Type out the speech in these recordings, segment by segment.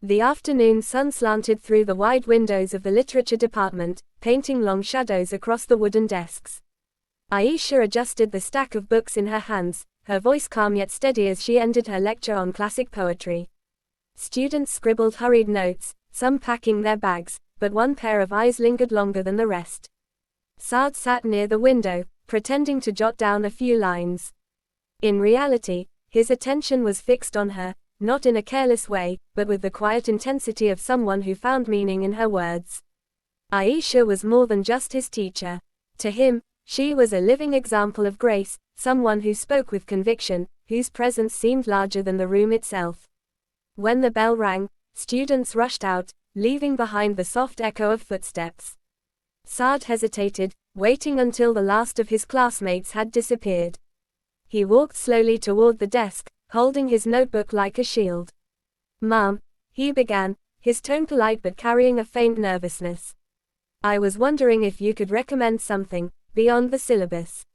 The afternoon sun slanted through the wide windows of the literature department, painting long shadows across the wooden desks. Aisha adjusted the stack of books in her hands, her voice calm yet steady as she ended her lecture on classic poetry. Students scribbled hurried notes, some packing their bags, but one pair of eyes lingered longer than the rest. Saad sat near the window, pretending to jot down a few lines. In reality, his attention was fixed on her, not in a careless way, but with the quiet intensity of someone who found meaning in her words. Aisha was more than just his teacher. To him, she was a living example of grace, someone who spoke with conviction, whose presence seemed larger than the room itself. When the bell rang, students rushed out, leaving behind the soft echo of footsteps. Saad hesitated, waiting until the last of his classmates had disappeared. He walked slowly toward the desk, holding his notebook like a shield. "Ma'am," he began, his tone polite but carrying a faint nervousness. "I was wondering if you could recommend something, beyond the syllabus.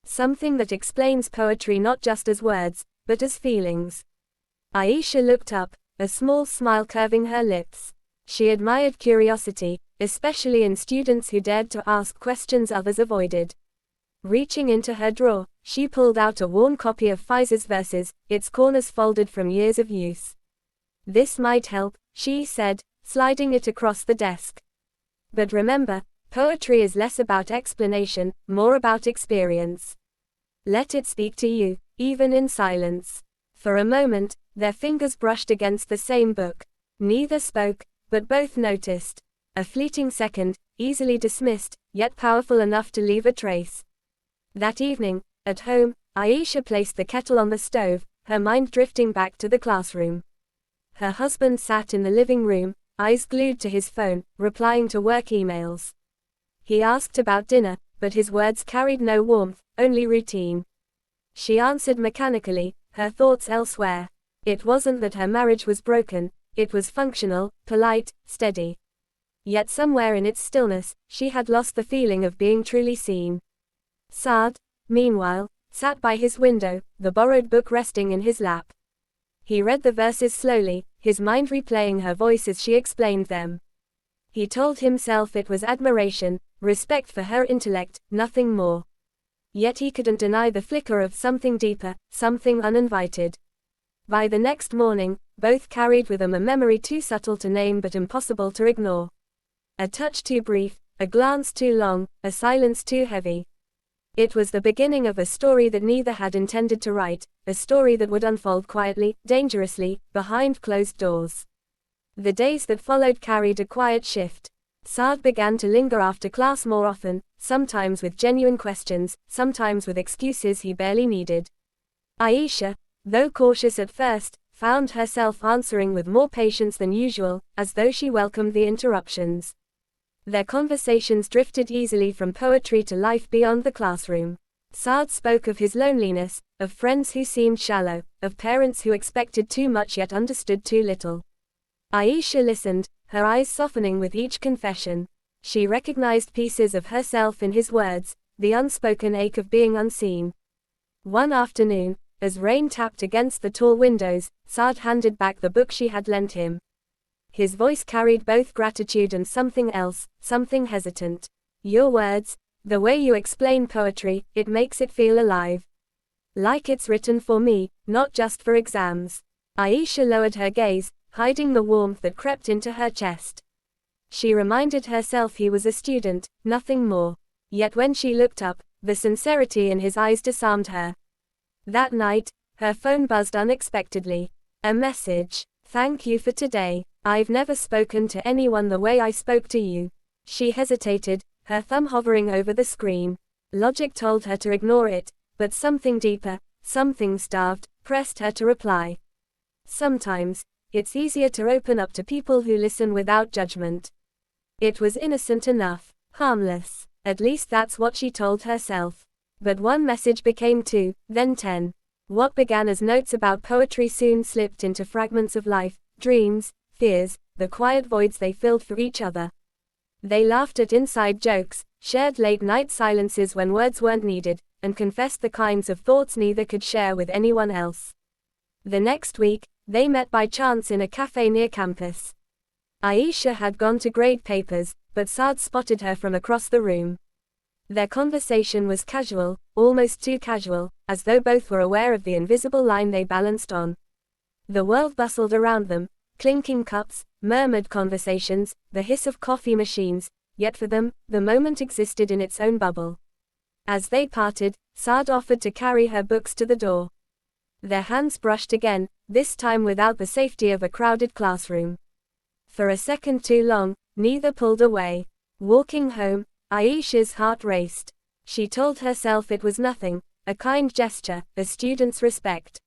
Something that explains poetry not just as words, but as feelings." Aisha looked up, a small smile curving her lips. She admired curiosity, especially in students who dared to ask questions others avoided. Reaching into her drawer, she pulled out a worn copy of Faceless verses, its corners folded from years of use. "This might help," she said, sliding it across the desk. "But remember, poetry is less about explanation, more about experience. Let it speak to you, even in silence." For a moment, their fingers brushed against the same book. Neither spoke, but both noticed. A fleeting second, easily dismissed, yet powerful enough to leave a trace. That evening, at home, Aisha placed the kettle on the stove, her mind drifting back to the classroom. Her husband sat in the living room, eyes glued to his phone, replying to work emails. He asked about dinner, but his words carried no warmth, only routine. She answered mechanically, her thoughts elsewhere. It wasn't that her marriage was broken, it was functional, polite, steady. Yet somewhere in its stillness, she had lost the feeling of being truly seen. Saad, meanwhile, sat by his window, the borrowed book resting in his lap. He read the verses slowly, his mind replaying her voice as she explained them. He told himself it was admiration, respect for her intellect, nothing more. Yet he couldn't deny the flicker of something deeper, something uninvited. By the next morning, both carried with them a memory too subtle to name but impossible to ignore. A touch too brief, a glance too long, a silence too heavy. It was the beginning of a story that neither had intended to write, a story that would unfold quietly, dangerously, behind closed doors. The days that followed carried a quiet shift. Saad began to linger after class more often, sometimes with genuine questions, sometimes with excuses he barely needed. Aisha, though cautious at first, found herself answering with more patience than usual, as though she welcomed the interruptions. Their conversations drifted easily from poetry to life beyond the classroom. Saad spoke of his loneliness, of friends who seemed shallow, of parents who expected too much yet understood too little. Aisha listened, her eyes softening with each confession. She recognized pieces of herself in his words, the unspoken ache of being unseen. One afternoon, as rain tapped against the tall windows, Saad handed back the book she had lent him. His voice carried both gratitude and something else, something hesitant. "Your words, the way you explain poetry, it makes it feel alive. Like it's written for me, not just for exams." Aisha lowered her gaze, hiding the warmth that crept into her chest. She reminded herself he was a student, nothing more. Yet when she looked up, the sincerity in his eyes disarmed her. That night, her phone buzzed unexpectedly. A message. "Thank you for today. I've never spoken to anyone the way I spoke to you." She hesitated, her thumb hovering over the screen. Logic told her to ignore it, but something deeper, something starved, pressed her to reply. Sometimes, it's easier to open up to people who listen without judgment. It was innocent enough, harmless. At least that's what she told herself. But one message became 2, then 10. What began as notes about poetry soon slipped into fragments of life, dreams, fears, the quiet voids they filled for each other. They laughed at inside jokes, shared late-night silences when words weren't needed, and confessed the kinds of thoughts neither could share with anyone else. The next week, They met by chance in a cafe near campus. Aisha had gone to grade papers, but Saad spotted her from across the room. Their conversation was casual, almost too casual, as though both were aware of the invisible line they balanced on. The world bustled around them, clinking cups, murmured conversations, the hiss of coffee machines, yet for them, the moment existed in its own bubble. As they parted, Saad offered to carry her books to the door. Their hands brushed again, this time without the safety of a crowded classroom. For a second too long, neither pulled away. Walking home, Aisha's heart raced. She told herself it was nothing, a kind gesture, a student's respect.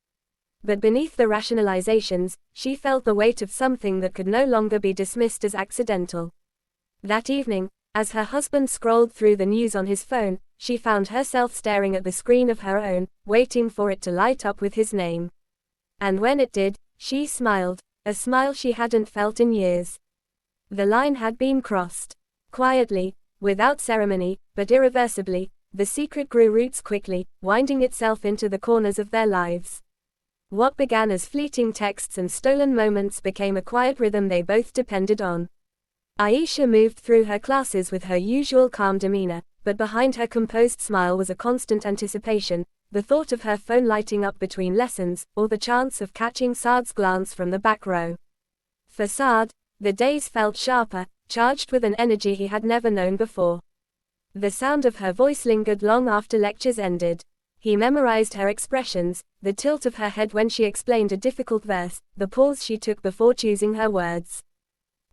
But beneath the rationalizations, she felt the weight of something that could no longer be dismissed as accidental. That evening, as her husband scrolled through the news on his phone, she found herself staring at the screen of her own, waiting for it to light up with his name. And when it did, she smiled, a smile she hadn't felt in years. The line had been crossed. Quietly, without ceremony, but irreversibly, the secret grew roots quickly, winding itself into the corners of their lives. What began as fleeting texts and stolen moments became a quiet rhythm they both depended on. Aisha moved through her classes with her usual calm demeanor, but behind her composed smile was a constant anticipation, the thought of her phone lighting up between lessons, or the chance of catching Saad's glance from the back row. For Saad, the days felt sharper, charged with an energy he had never known before. The sound of her voice lingered long after lectures ended. He memorized her expressions, the tilt of her head when she explained a difficult verse, the pause she took before choosing her words.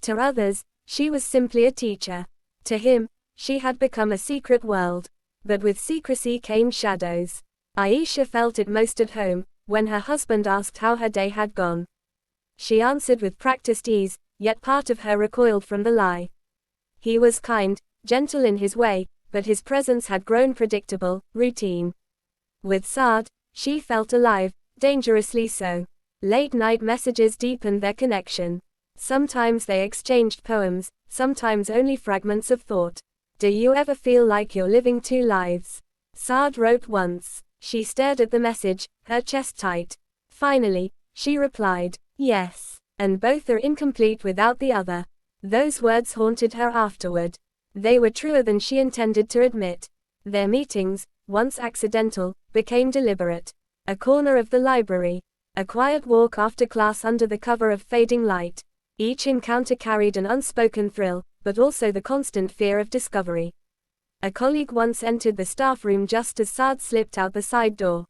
To others, she was simply a teacher. To him, she had become a secret world. But with secrecy came shadows. Aisha felt it most at home, when her husband asked how her day had gone. She answered with practiced ease, yet part of her recoiled from the lie. He was kind, gentle in his way, but his presence had grown predictable, routine. With Saad, she felt alive, dangerously so. Late-night messages deepened their connection. Sometimes they exchanged poems, sometimes only fragments of thought. "Do you ever feel like you're living two lives?" Saad wrote once. She stared at the message, her chest tight. Finally, she replied, "Yes, and both are incomplete without the other." Those words haunted her afterward. They were truer than she intended to admit. Their meetings, once accidental, became deliberate. A corner of the library. A quiet walk after class under the cover of fading light. Each encounter carried an unspoken thrill, but also the constant fear of discovery. A colleague once entered the staff room just as Saad slipped out the side door.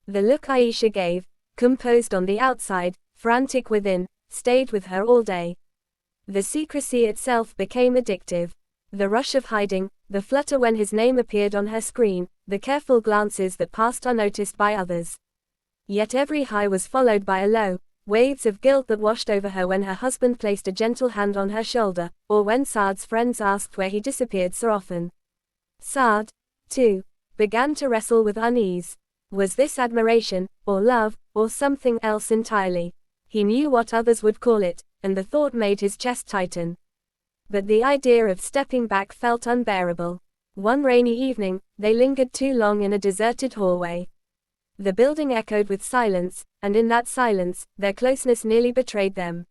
The look Aisha gave, composed on the outside, frantic within, stayed with her all day. The secrecy itself became addictive. The rush of hiding, the flutter when his name appeared on her screen, the careful glances that passed unnoticed by others. Yet every high was followed by a low, waves of guilt that washed over her when her husband placed a gentle hand on her shoulder, or when Saad's friends asked where he disappeared so often. Saad, too, began to wrestle with unease. Was this admiration, or love, or something else entirely? He knew what others would call it, and the thought made his chest tighten. But the idea of stepping back felt unbearable. One rainy evening, they lingered too long in a deserted hallway. The building echoed with silence, and in that silence, their closeness nearly betrayed them.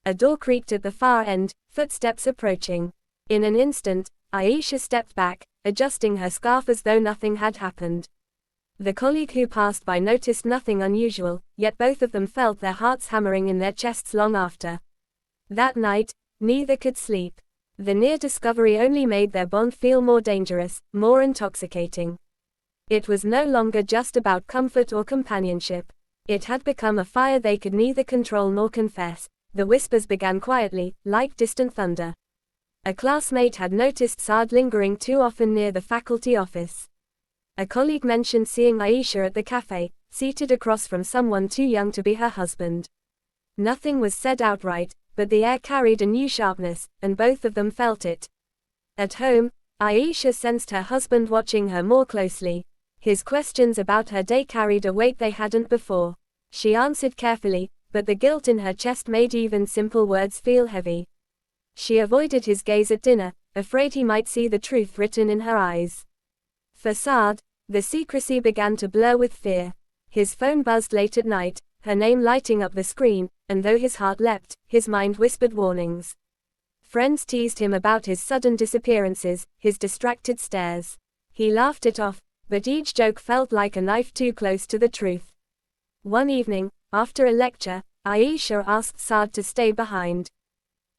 A door creaked at the far end, footsteps approaching. In an instant, Aisha stepped back, adjusting her scarf as though nothing had happened. The colleague who passed by noticed nothing unusual, yet both of them felt their hearts hammering in their chests long after. That night, neither could sleep. The near discovery only made their bond feel more dangerous, more intoxicating. It was no longer just about comfort or companionship. It had become a fire they could neither control nor confess. The whispers began quietly, like distant thunder. A classmate had noticed Saad lingering too often near the faculty office. A colleague mentioned seeing Aisha at the cafe, seated across from someone too young to be her husband. Nothing was said outright, but the air carried a new sharpness, and both of them felt it. At home, Aisha sensed her husband watching her more closely. His questions about her day carried a weight they hadn't before. She answered carefully, but the guilt in her chest made even simple words feel heavy. She avoided his gaze at dinner, afraid he might see the truth written in her eyes. For Saad, the secrecy began to blur with fear. His phone buzzed late at night, her name lighting up the screen, and though his heart leapt, his mind whispered warnings. Friends teased him about his sudden disappearances, his distracted stares. He laughed it off, but each joke felt like a knife too close to the truth. One evening, after a lecture, Aisha asked Saad to stay behind.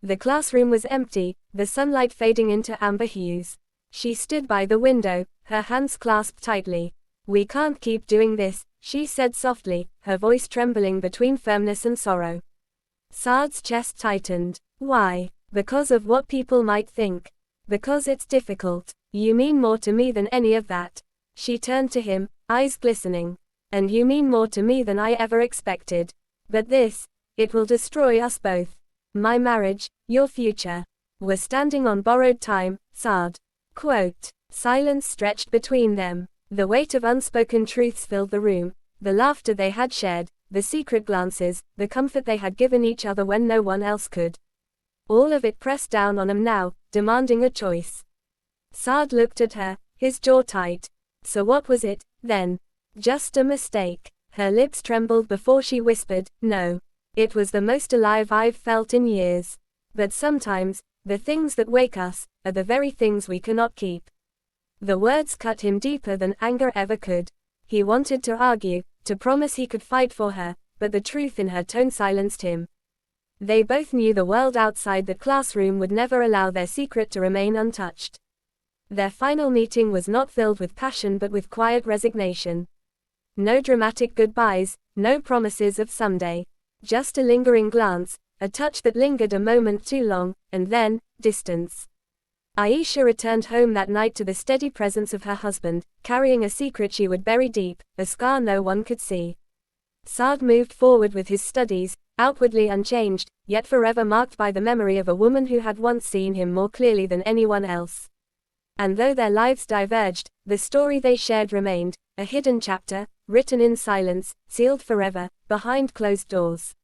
The classroom was empty, the sunlight fading into amber hues. She stood by the window, her hands clasped tightly. "We can't keep doing this," she said softly, her voice trembling between firmness and sorrow. Saad's chest tightened. "Why?" "Because of what people might think. Because it's difficult. You mean more to me than any of that." She turned to him, eyes glistening. "And you mean more to me than I ever expected. But this, it will destroy us both. My marriage, your future. We're standing on borrowed time, Saad." Quote. Silence stretched between them. The weight of unspoken truths filled the room, the laughter they had shared, the secret glances, the comfort they had given each other when no one else could. All of it pressed down on him now, demanding a choice. Saad looked at her, his jaw tight. "So what was it, then?" "Just a mistake." Her lips trembled before she whispered, "No. It was the most alive I've felt in years. But sometimes, the things that wake us, are the very things we cannot keep." The words cut him deeper than anger ever could. He wanted to argue, to promise he could fight for her, but the truth in her tone silenced him. They both knew the world outside the classroom would never allow their secret to remain untouched. Their final meeting was not filled with passion but with quiet resignation. No dramatic goodbyes, no promises of someday. Just a lingering glance, a touch that lingered a moment too long, and then, distance. Aisha returned home that night to the steady presence of her husband, carrying a secret she would bury deep, a scar no one could see. Saad moved forward with his studies, outwardly unchanged, yet forever marked by the memory of a woman who had once seen him more clearly than anyone else. And though their lives diverged, the story they shared remained, a hidden chapter, written in silence, sealed forever, behind closed doors.